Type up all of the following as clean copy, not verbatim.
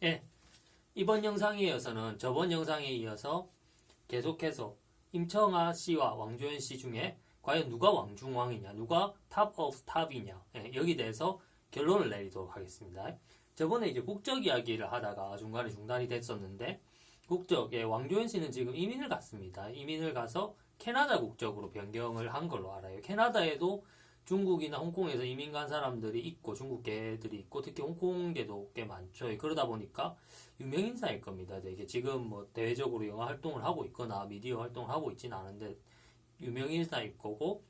예, 이번 영상에 이어서는 저번 영상에 이어서 계속해서 임청아 씨와 왕조연 씨 중에 과연 누가 왕중왕이냐, 누가 탑 오브 탑이냐, 여기 대해서 결론을 내리도록 하겠습니다. 저번에 이제 국적 이야기를 하다가 중간에 중단이 됐었는데, 왕조연 씨는 지금 이민을 갔습니다. 이민을 가서 캐나다 국적으로 변경을 한 걸로 알아요. 캐나다에도 중국이나 홍콩에서 이민 간 사람들이 있고 중국계들이 있고 특히 홍콩계도 꽤 많죠. 그러다 보니까 유명인사일 겁니다. 이게 지금 뭐 대외적으로 영화 활동을 하고 있거나 미디어 활동을 하고 있지는 않은데 유명인사일 거고,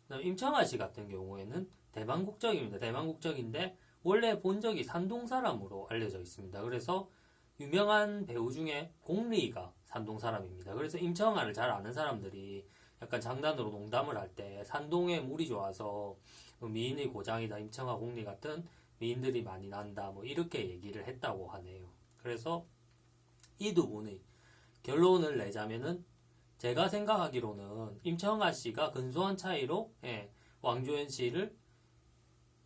그다음에 임청아 씨 같은 경우에는 대만 국적입니다. 대만 국적인데 원래 본적이 산동 사람으로 알려져 있습니다. 그래서 유명한 배우 중에 공리가 산동 사람입니다. 그래서 임청아를 잘 아는 사람들이 약간 장난으로 농담을 할 때 산동에 물이 좋아서 미인의 고장이다, 임청아 공리 같은 미인들이 많이 난다, 뭐 이렇게 얘기를 했다고 하네요. 그래서 이 두 분의 결론을 내자면은 제가 생각하기로는 임청아 씨가 근소한 차이로 왕조연 씨를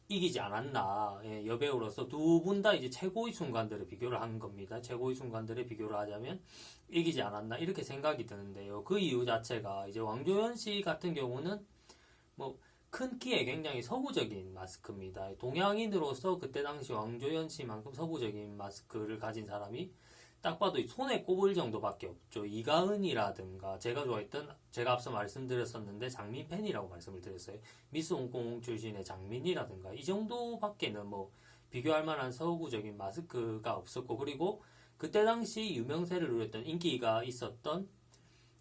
이기지 않았나. 여배우로서 두 분 다 이제 최고의 순간들을 비교를 한 겁니다. 최고의 순간들을 비교를 하자면 이기지 않았나 이렇게 생각이 드는데요. 그 이유 자체가 이제 왕조연 씨 같은 경우는 뭐 큰 키에 굉장히 서구적인 마스크입니다. 동양인으로서 그때 당시 왕조연 씨만큼 서구적인 마스크를 가진 사람이 딱 봐도 손에 꼽을 정도밖에 없죠. 이가은이라든가 제가 앞서 말씀드렸었는데 장민팬이라고 말씀을 드렸어요. 미스 홍콩 출신의 장민이라든가 이 정도밖에는 뭐 비교할 만한 서구적인 마스크가 없었고, 그리고 그때 당시 유명세를 누렸던 인기가 있었던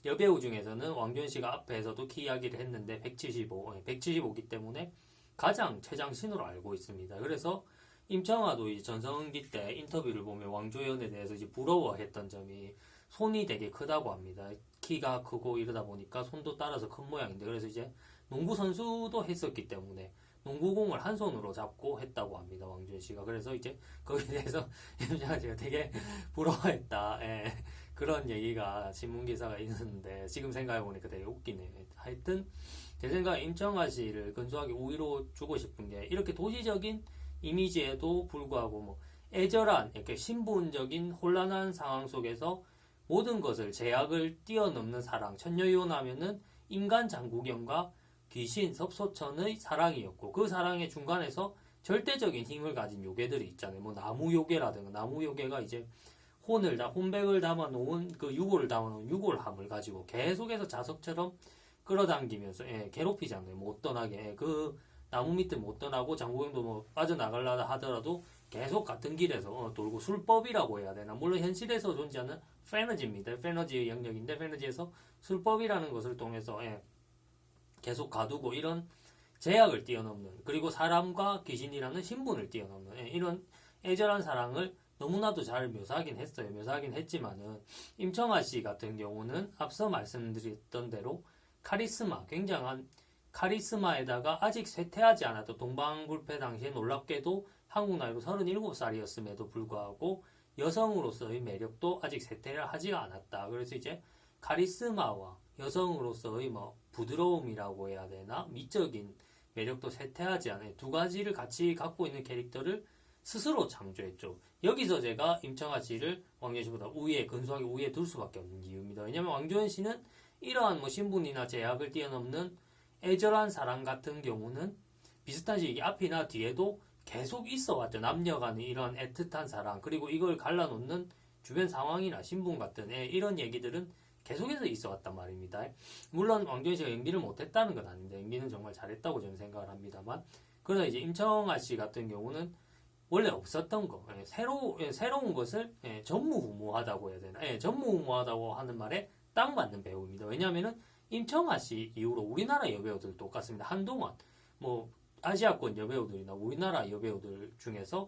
여배우 중에서는 왕조연 씨가 앞에서도 키 이야기를 했는데 175기 때문에 가장 최장신으로 알고 있습니다. 그래서 임청아도 이제 전성기 때 인터뷰를 보면 왕조연에 대해서 이제 부러워했던 점이 손이 되게 크다고 합니다. 키가 크고 이러다 보니까 손도 따라서 큰 모양인데, 그래서 이제 농구 선수도 했었기 때문에 농구공을 한 손으로 잡고 했다고 합니다. 왕조연 씨가. 그래서 이제 거기에 대해서 임청아 씨가 되게 부러워했다. 그런 얘기가 신문 기사가 있는데 지금 생각해 보니까 되게 웃기네. 하여튼 제 생각에 임청아 씨를 근소하게 우위로 주고 싶은 게, 이렇게 도시적인 이미지에도 불구하고 뭐 애절한 이렇게 신분적인 혼란한 상황 속에서 모든 것을 제약을 뛰어넘는 사랑, 천녀유혼하면은 인간 장국영과 귀신 섭소천의 사랑이었고, 그 사랑의 중간에서 절대적인 힘을 가진 요괴들이 있잖아요. 뭐 나무 요괴라든가, 나무 요괴가 이제 혼백을 담아놓은 그 유골을 담아놓은 유골함을 가지고 계속해서 자석처럼 끌어당기면서 괴롭히잖아요. 못 떠나게. 그 나무 밑을 못 떠나고 장국영도 뭐 빠져나가려다 하더라도 계속 같은 길에서 돌고, 술법이라고 해야 되나? 물론 현실에서 존재하는 패너지입니다. 패너지의 영역인데, 패너지에서 술법이라는 것을 통해서 계속 가두고, 이런 제약을 뛰어넘는, 그리고 사람과 귀신이라는 신분을 뛰어넘는 이런 애절한 사랑을 너무나도 잘 묘사하긴 했어요. 묘사하긴 했지만은 임청아 씨 같은 경우는 앞서 말씀드렸던 대로 굉장한 카리스마에다가 아직 쇠퇴하지 않았던, 동방불패 당시에 놀랍게도 한국 나이로 37살이었음에도 불구하고 여성으로서의 매력도 아직 쇠퇴를 하지가 않았다. 그래서 이제 카리스마와 여성으로서의 뭐 부드러움이라고 해야 되나, 미적인 매력도 쇠퇴하지 않은 두 가지를 같이 갖고 있는 캐릭터를 스스로 창조했죠. 여기서 제가 임청아 씨를 왕조연 씨보다 근소하게 우위에 둘 수밖에 없는 이유입니다. 왜냐하면 왕조연 씨는 이러한 뭐 신분이나 제약을 뛰어넘는 애절한 사랑 같은 경우는 비슷하지, 이게 앞이나 뒤에도 계속 있어 왔죠. 남녀 간의 이런 애틋한 사랑, 그리고 이걸 갈라놓는 주변 상황이나 신분 같은 이런 얘기들은 계속해서 있어 왔단 말입니다. 물론 왕조연 씨가 연기를 못했다는 건 아닌데, 연기는 정말 잘했다고 저는 생각을 합니다만, 그러나 이제 임청아 씨 같은 경우는 원래 없었던 거, 새로운 것을 전무후무하다고 해야 되나? 전무후무하다고 하는 말에 딱 맞는 배우입니다. 왜냐하면은 임청아 씨 이후로 우리나라 여배우들 똑같습니다. 한동안 뭐 아시아권 여배우들이나 우리나라 여배우들 중에서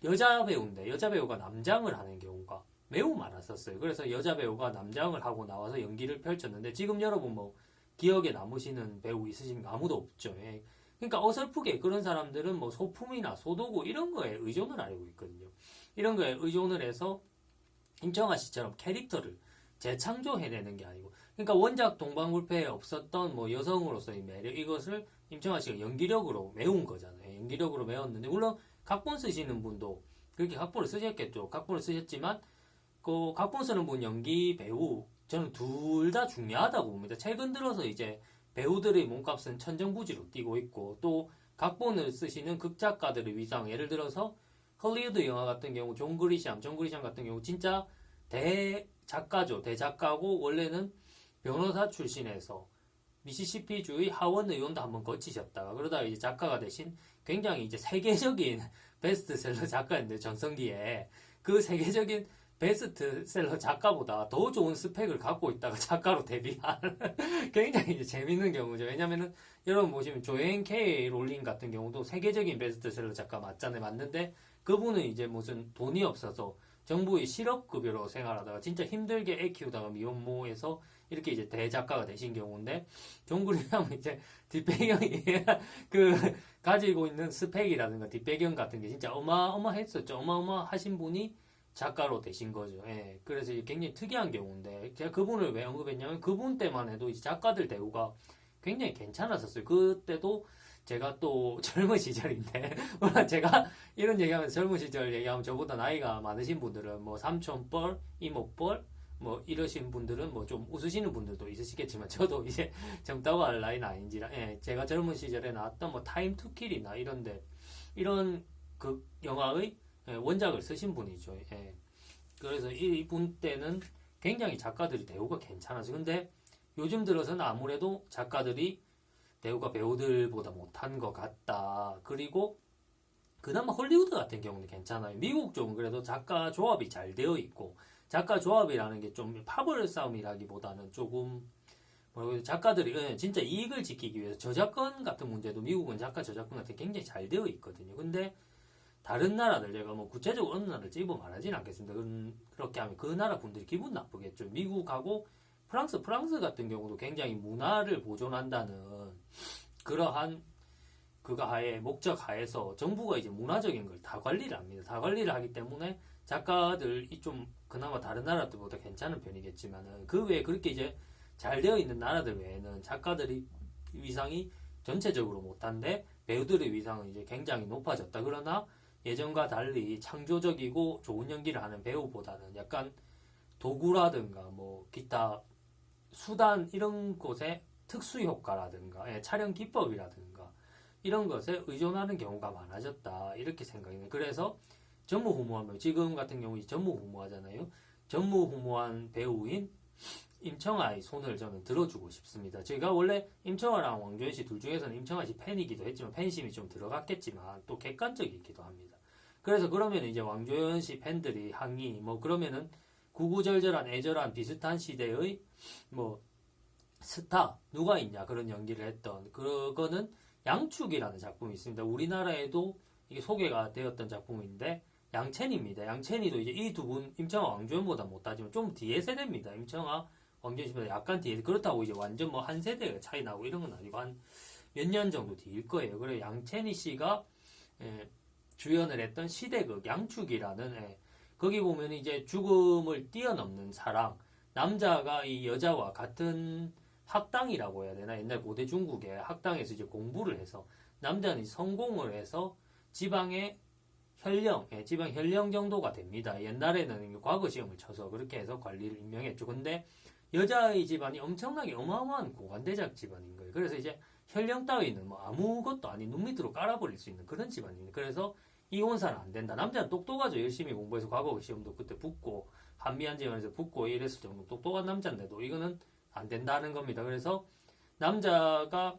여자 배우인데 여자 배우가 남장을 하는 경우가 매우 많았었어요. 그래서 여자 배우가 남장을 하고 나와서 연기를 펼쳤는데, 지금 여러분 뭐 기억에 남으시는 배우 있으신 거 아무도 없죠. 그러니까 어설프게 그런 사람들은 뭐 소품이나 소도구 이런 거에 의존을 하려고 있거든요. 이런 거에 의존을 해서 임청아 씨처럼 캐릭터를 재창조해내는 게 아니고, 그러니까 원작 동방불패에 없었던 뭐 여성으로서의 매력, 이것을 임청아 씨가 연기력으로 메운 거잖아요. 연기력으로 메웠는데, 물론 각본 쓰시는 분도 그렇게 각본을 쓰셨겠죠. 각본을 쓰셨지만 그 각본 쓰는 분, 연기, 배우 저는 둘 다 중요하다고 봅니다. 최근 들어서 이제 배우들의 몸값은 천정부지로 뛰고 있고 또 각본을 쓰시는 극작가들의 위상, 예를 들어서 헐리우드 영화 같은 경우 존 그리샴 같은 경우 진짜 대작가죠. 대작가고 원래는 변호사 출신에서 미시시피주의 하원 의원도 한번 거치셨다가 그러다가 이제 작가가 되신 굉장히 이제 세계적인 베스트셀러 작가인데 전성기에 그 세계적인 베스트셀러 작가보다 더 좋은 스펙을 갖고 있다가 작가로 데뷔한 굉장히 이제 재밌는 경우죠. 왜냐면은 여러분 보시면 조앤 K 롤링 같은 경우도 세계적인 베스트셀러 작가 맞잖아요. 맞는데 그분은 이제 무슨 돈이 없어서 정부의 실업급여로 생활하다가 진짜 힘들게 애 키우다가 미혼모에서 이렇게 이제 대작가가 되신 경우인데 종구리하면 이제 뒷배경이 그 가지고 있는 스펙이라든가 뒷배경 같은 게 진짜 어마어마했었죠. 어마어마하신 분이 작가로 되신 거죠. 예. 그래서 굉장히 특이한 경우인데 제가 그분을 왜 언급했냐면 그분 때만 해도 이제 작가들 대우가 굉장히 괜찮았었어요. 그때도 제가 또 젊은 시절인데 물론 제가 이런 얘기하면 젊은 시절 얘기하면 저보다 나이가 많으신 분들은 뭐 삼촌뻘, 이모뻘 뭐 이러신 분들은 뭐 좀 웃으시는 분들도 있으시겠지만 저도 이제 젊다고 할 나이는 아닌지라 예, 제가 젊은 시절에 나왔던 뭐 타임 투 킬이나 이런데 이런 그 영화의 원작을 쓰신 분이죠. 예. 그래서 이분 때는 굉장히 작가들이 대우가 괜찮아서 근데 요즘 들어서는 아무래도 작가들이 대우가 배우들보다 못한 것 같다. 그리고 그나마 헐리우드 같은 경우는 괜찮아요. 미국 쪽은 그래도 작가 조합이 잘 되어 있고 작가 조합이라는 게 좀 파벌 싸움이라기보다는 조금 작가들이 진짜 이익을 지키기 위해서 저작권 같은 문제도 미국은 작가 저작권 같은 게 굉장히 잘 되어 있거든요. 근데 다른 나라들 제가 뭐 구체적으로 어느 나라를 찝어 말하진 않겠습니다. 그렇게 하면 그 나라 분들이 기분 나쁘겠죠. 미국하고 프랑스 같은 경우도 굉장히 문화를 보존한다는 그러한 그거 하에 목적 하에서 정부가 이제 문화적인 걸 다 관리를 합니다. 다 관리를 하기 때문에 작가들이 좀 그나마 다른 나라들보다 괜찮은 편이겠지만은 그 외에 그렇게 이제 잘 되어 있는 나라들 외에는 작가들이 위상이 전체적으로 못한데 배우들의 위상은 이제 굉장히 높아졌다. 그러나 예전과 달리 창조적이고 좋은 연기를 하는 배우보다는 약간 도구라든가 뭐 기타 수단 이런 곳에 특수 효과라든가 촬영 기법이라든가 이런 것에 의존하는 경우가 많아졌다. 이렇게 생각해요. 그래서 전무후무하면 지금 같은 경우 전무후무하잖아요. 전무후무한 배우인 임청아의 손을 저는 들어주고 싶습니다. 제가 원래 임청아랑 왕조연 씨 둘 중에서는 임청아 씨 팬이기도 했지만 팬심이 좀 들어갔겠지만 또 객관적이기도 합니다. 그래서 그러면 이제 왕조연 씨 팬들이 항의 뭐 그러면은 구구절절한 애절한 비슷한 시대의 뭐 스타 누가 있냐 그런 연기를 했던 그거는 양축이라는 작품이 있습니다. 우리나라에도 이게 소개가 되었던 작품인데 양첸입니다. 양첸이도 이제 이 두 분 임청아 왕조연보다 못하지만 좀 뒤에 세대입니다. 임청아 왕조연 씨보다 약간 뒤에 그렇다고 이제 완전 뭐 한 세대가 차이 나고 이런 건 아니고 한 몇 년 정도 뒤일 거예요. 그래 양첸이 씨가 주연을 했던 시대극 양축이라는 거기 보면 이제 죽음을 뛰어넘는 사랑 남자가 이 여자와 같은 학당이라고 해야 되나 옛날 고대 중국의 학당에서 이제 공부를 해서 남자는 성공을 해서 지방의 지방 현령 정도가 됩니다. 옛날에는 과거 시험을 쳐서 그렇게 해서 관리를 임명했죠. 근데 여자의 집안이 엄청나게 어마어마한 고관대작 집안인 거예요. 그래서 이제 현령 따위는 뭐 아무것도 아닌 눈 밑으로 깔아버릴 수 있는 그런 집안입니다. 그래서 이혼사는 안 된다. 남자는 똑똑하죠. 열심히 공부해서 과거 시험도 그때 붙고 한미한지원에서 붙고 이랬을 정도 똑똑한 남자인데도 이거는 안 된다는 겁니다. 그래서 남자가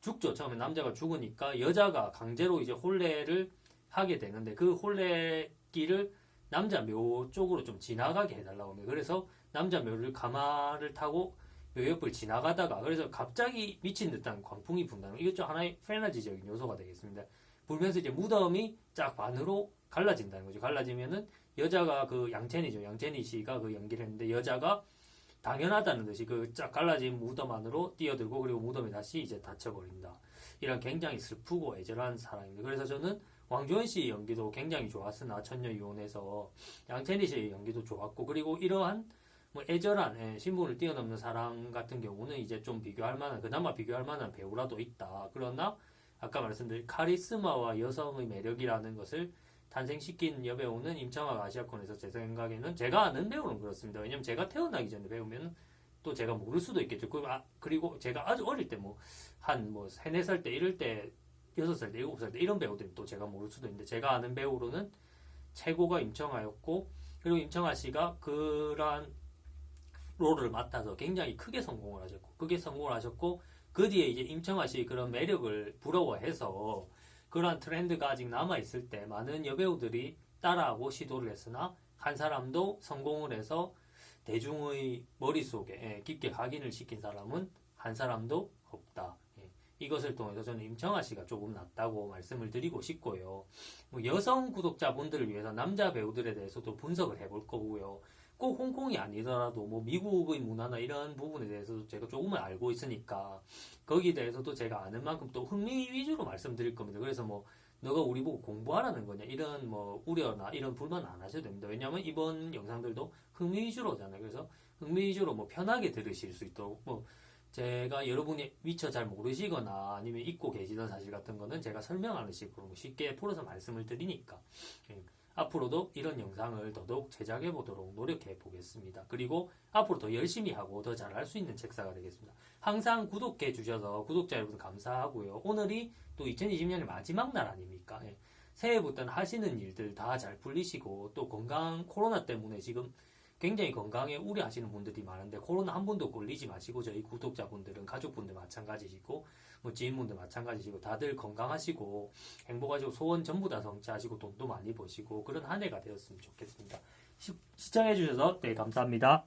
죽죠. 처음에 남자가 죽으니까 여자가 강제로 이제 혼례를 하게 되는데 그 혼례길을 남자 묘 쪽으로 좀 지나가게 해달라고 합니다. 그래서 남자 묘를 가마를 타고 묘 옆을 지나가다가 그래서 갑자기 미친 듯한 광풍이 분다는 이것도 하나의 패러디적인 요소가 되겠습니다. 불면서 이제 무덤이 쫙 반으로 갈라진다는 거죠. 갈라지면은 여자가 그 양첸이죠. 양첸이 씨가 그 연기를 했는데 여자가 당연하다는 듯이 그 쫙 갈라진 무덤 안으로 뛰어들고 그리고 무덤이 다시 이제 닫혀버린다. 이런 굉장히 슬프고 애절한 사랑입니다. 그래서 저는 왕조연 씨 연기도 굉장히 좋았으나 천녀 이혼에서 양첸이 씨의 연기도 좋았고 그리고 이러한 뭐 애절한 신분을 뛰어넘는 사랑 같은 경우는 이제 좀 비교할 만한 그나마 비교할 만한 배우라도 있다. 그러나 아까 말씀드린 카리스마와 여성의 매력이라는 것을 탄생시킨 여배우는 임청아가 아시아권에서 제 생각에는 제가 아는 배우는 그렇습니다. 왜냐면 제가 태어나기 전에 배우면 또 제가 모를 수도 있겠죠. 그리고 제가 아주 어릴 때 한 3, 4살 때 이럴 때 6살 때 7살 때 이런 배우들은 또 제가 모를 수도 있는데 제가 아는 배우로는 최고가 임청아였고 그리고 임청아 씨가 그러한 롤을 맡아서 굉장히 크게 성공을 하셨고 그 뒤에 이제 임청아 씨의 그런 매력을 부러워해서 그러한 트렌드가 아직 남아있을 때 많은 여배우들이 따라하고 시도를 했으나 한 사람도 성공을 해서 대중의 머릿속에 깊게 각인을 시킨 사람은 한 사람도 없다. 이것을 통해서 저는 임청아 씨가 조금 낫다고 말씀을 드리고 싶고요. 여성 구독자분들을 위해서 남자 배우들에 대해서도 분석을 해볼 거고요. 꼭 홍콩이 아니더라도 미국의 문화나 이런 부분에 대해서도 제가 조금은 알고 있으니까 거기에 대해서도 제가 아는 만큼 또 흥미 위주로 말씀드릴 겁니다. 그래서 너가 우리 보고 공부하라는 거냐 이런 우려나 이런 불만 안 하셔도 됩니다. 왜냐하면 이번 영상들도 흥미 위주로잖아요. 그래서 흥미 위주로 편하게 들으실 수 있도록 제가 여러분이 미처 잘 모르시거나 아니면 잊고 계시던 사실 같은 거는 제가 설명하는 식으로 쉽게 풀어서 말씀을 드리니까 앞으로도 이런 영상을 더더욱 제작해 보도록 노력해 보겠습니다. 그리고 앞으로 더 열심히 하고 더 잘할 수 있는 책사가 되겠습니다. 항상 구독해 주셔서 구독자 여러분 감사하고요. 오늘이 또 2020년의 마지막 날 아닙니까? 새해부터는 하시는 일들 다 잘 풀리시고 또 코로나 때문에 지금 굉장히 건강에 우려하시는 분들이 많은데 코로나 한 번도 걸리지 마시고 저희 구독자분들은 가족분들 마찬가지시고 지인분들 마찬가지시고 다들 건강하시고 행복하시고 소원 전부 다 성취하시고 돈도 많이 버시고 그런 한 해가 되었으면 좋겠습니다. 시청해 주셔서 네 감사합니다.